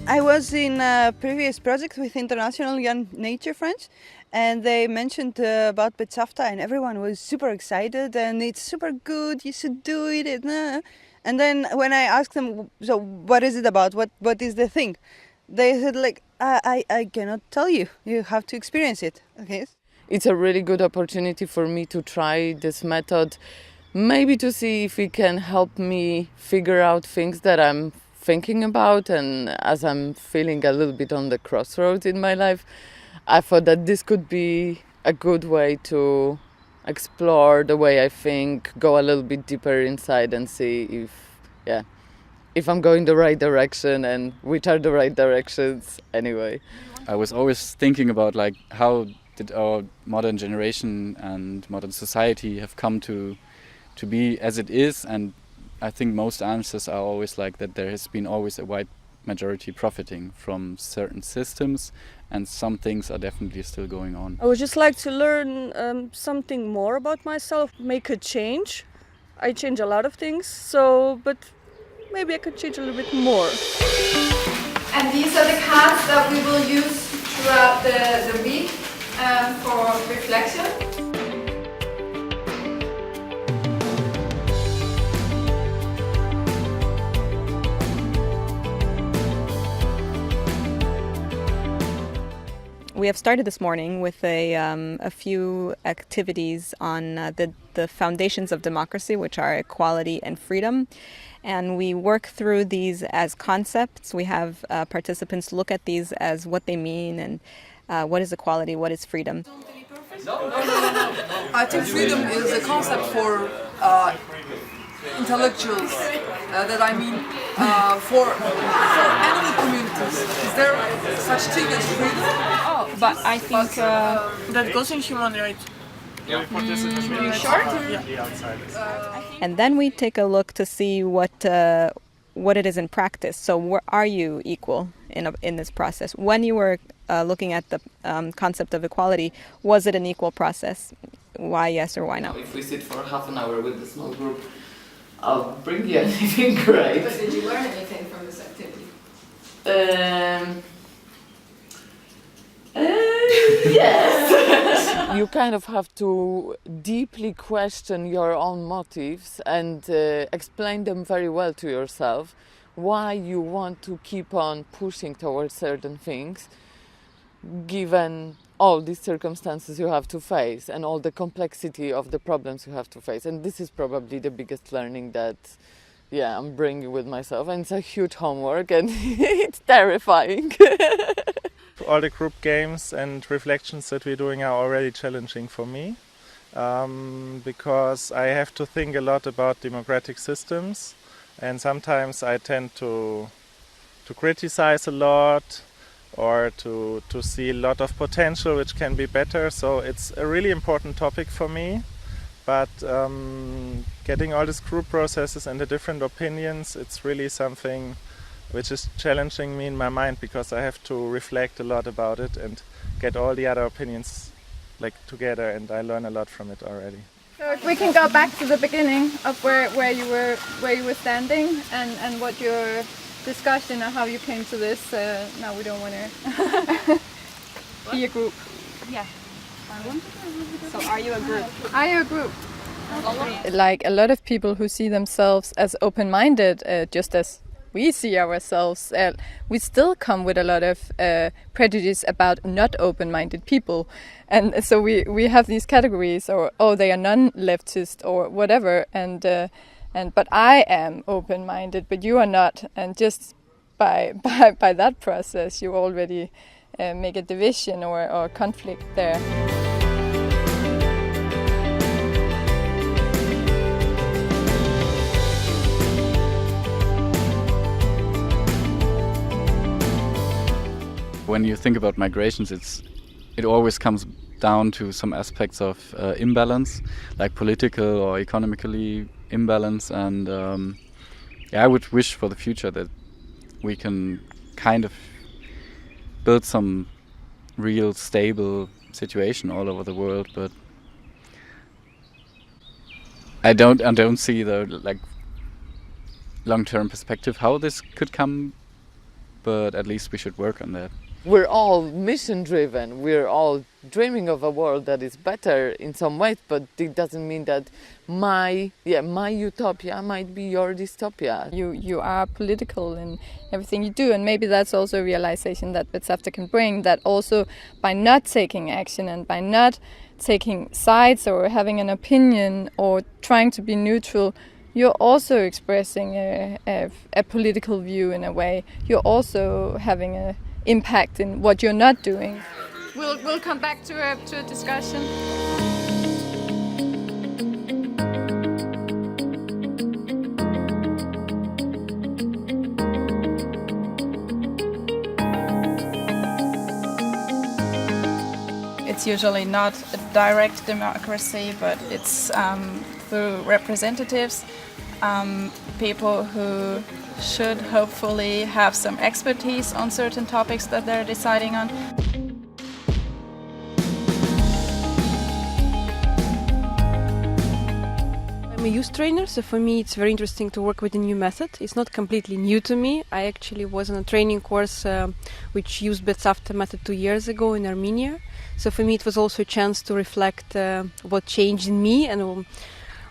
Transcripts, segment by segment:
I was in a previous project with International Young Nature Friends, and they mentioned about Betzavta, and everyone was super excited, and it's super good, you should do it. And then when I asked them, so what is it about? What is the thing? They said, like, I cannot tell you. You have to experience it. Okay. It's a really good opportunity for me to try this method, maybe to see if it can help me figure out things that I'm thinking about, and as I'm feeling a little bit on the crossroads in my life, I thought that this could be a good way to explore the way I think, go a little bit deeper inside and see if I'm going the right direction and which are the right directions anyway. I was always thinking about like how did our modern generation and modern society have come to be as it is, and I think most answers are always like that there has been always a white majority profiting from certain systems, and some things are definitely still going on. I would just like to learn something more about myself, make a change. I change a lot of things, but maybe I could change a little bit more. And these are the cards that we will use throughout the week for reflection. We have started this morning with a few activities on the foundations of democracy, which are equality and freedom. And we work through these as concepts. We have participants look at these as what they mean and what is equality, what is freedom. No. I think freedom is a concept for intellectuals. For animal communities. Is there such thing as freedom? But I think that goes in human rights. You sure? And then we take a look to see what it is in practice. So are you equal in this process? When you were looking at the concept of equality, was it an equal process? Why yes or why no? If we sit for half an hour with a small group, I'll bring you anything great. But did you learn anything from this activity? Yes. You kind of have to deeply question your own motives and explain them very well to yourself, why you want to keep on pushing towards certain things, given all these circumstances you have to face and all the complexity of the problems you have to face. And this is probably the biggest learning that I'm bringing with myself, and it's a huge homework and it's terrifying. All the group games and reflections that we're doing are already challenging for me, because I have to think a lot about democratic systems, and sometimes I tend to criticize a lot or to see a lot of potential which can be better. So it's a really important topic for me, but getting all these group processes and the different opinions, it's really something which is challenging me in my mind, because I have to reflect a lot about it and get all the other opinions together, and I learn a lot from it already. So if we can go back to the beginning of where you were standing and what your discussion and how you came to this. Now we don't want to be a group. Yeah. So are you a group? Are you a group? Like a lot of people who see themselves as open-minded, just as we see ourselves, we still come with a lot of prejudice about not open-minded people, and so we have these categories, or they are non-leftist or whatever, but I am open-minded, but you are not, and just by that process you already make a division or conflict there. When you think about migrations, it always comes down to some aspects of imbalance, like political or economically imbalance, and I would wish for the future that we can kind of build some real stable situation all over the world, but I don't see the long-term perspective how this could come but at least we should work on that. We're all mission driven. We're all dreaming of a world that is better in some ways, but it doesn't mean that my utopia might be your dystopia. You are political in everything you do, and maybe that's also a realization that Betzavta can bring, that also by not taking action and by not taking sides or having an opinion or trying to be neutral, you're also expressing a political view in a way. You're also having an impact in what you're not doing. We'll come back to a discussion. It's usually not a direct democracy, but it's through representatives, people who should hopefully have some expertise on certain topics that they're deciding on. I'm a youth trainer, so for me it's very interesting to work with a new method. It's not completely new to me. I actually was on a training course which used Betzavta method 2 years ago in Armenia. So for me it was also a chance to reflect what changed in me and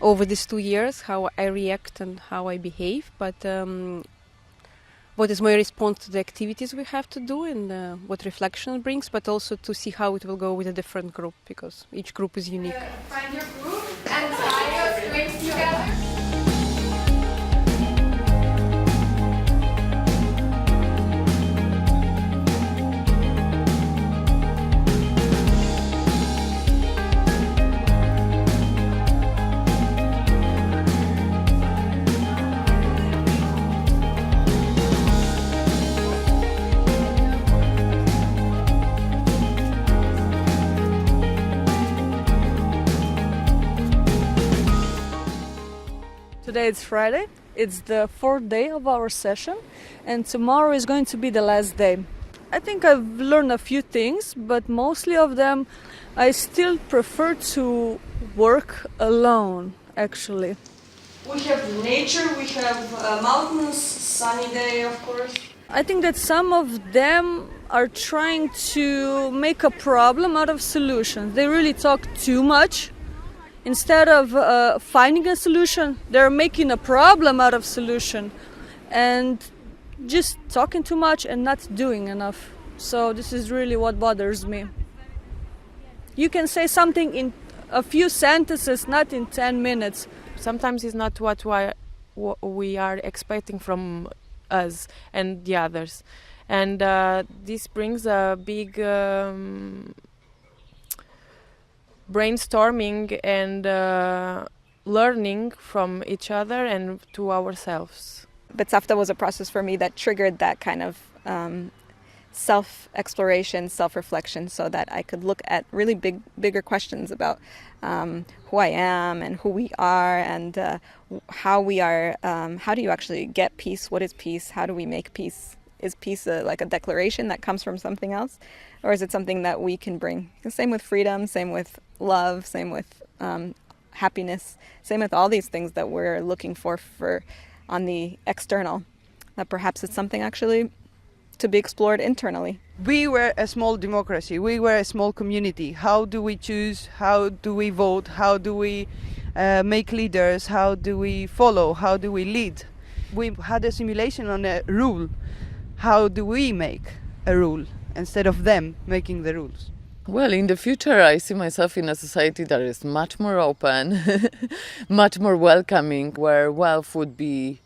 over these 2 years, how I react and how I behave. But what is my response to the activities we have to do and what reflection brings, but also to see how it will go with a different group, because each group is unique. Find your group and try your drinks together. Today it's Friday, it's the 4th day of our session, and tomorrow is going to be the last day. I think I've learned a few things, but mostly of them I still prefer to work alone, actually. We have nature, we have mountains, sunny day of course. I think that some of them are trying to make a problem out of solutions. They really talk too much. Instead of finding a solution, they're making a problem out of solution and just talking too much and not doing enough. So this is really what bothers me. You can say something in a few sentences, not in 10 minutes. Sometimes it's not what we are expecting from us and the others. And this brings a big brainstorming and learning from each other and to ourselves. Betzavta was a process for me that triggered that kind of self-exploration, self-reflection, so that I could look at really bigger questions about who I am and who we are and how we are. How do you actually get peace? What is peace? How do we make peace? Is peace like a declaration that comes from something else? Or is it something that we can bring? Same with freedom, same with love, same with happiness, same with all these things that we're looking for on the external. That perhaps it's something actually to be explored internally. We were a small democracy. We were a small community. How do we choose? How do we vote? How do we make leaders? How do we follow? How do we lead? We had a simulation on a rule. How do we make a rule instead of them making the rules? Well, in the future, I see myself in a society that is much more open, much more welcoming, where wealth would be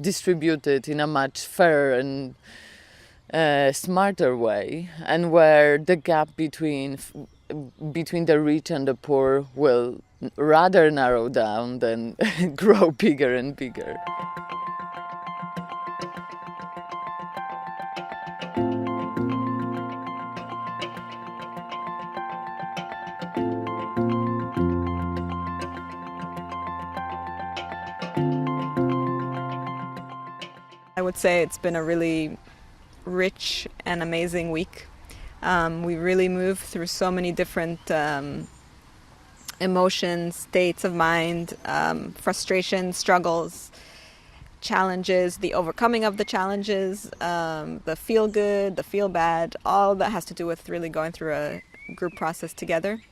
distributed in a much fairer and smarter way, and where the gap between the rich and the poor will rather narrow down than grow bigger and bigger. I would say it's been a really rich and amazing week. We really moved through so many different emotions, states of mind, frustration, struggles. challenges, the overcoming of the challenges, the feel good, the feel bad, all that has to do with really going through a group process together.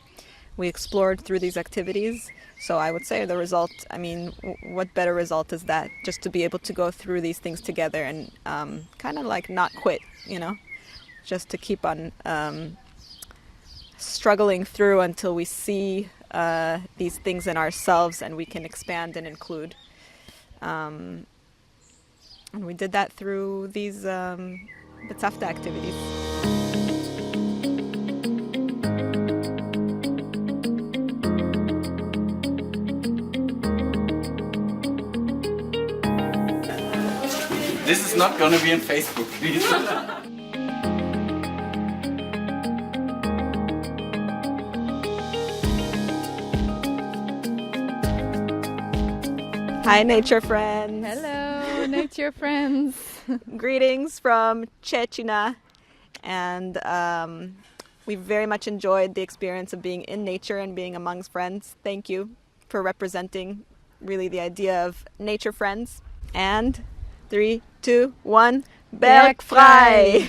We explored through these activities. So I would say the result, I mean, what better result is that? Just to be able to go through these things together and kind of like not quit, you know, just to keep on struggling through until we see these things in ourselves and we can expand and include. And we did that through these Betzavta activities. This is not going to be on Facebook, please. Hi, nature friends. Hello, nature friends. Greetings from Chechnya. And we very much enjoyed the experience of being in nature and being amongst friends. Thank you for representing really the idea of nature friends. And 3, 2, 1, Bergfrei!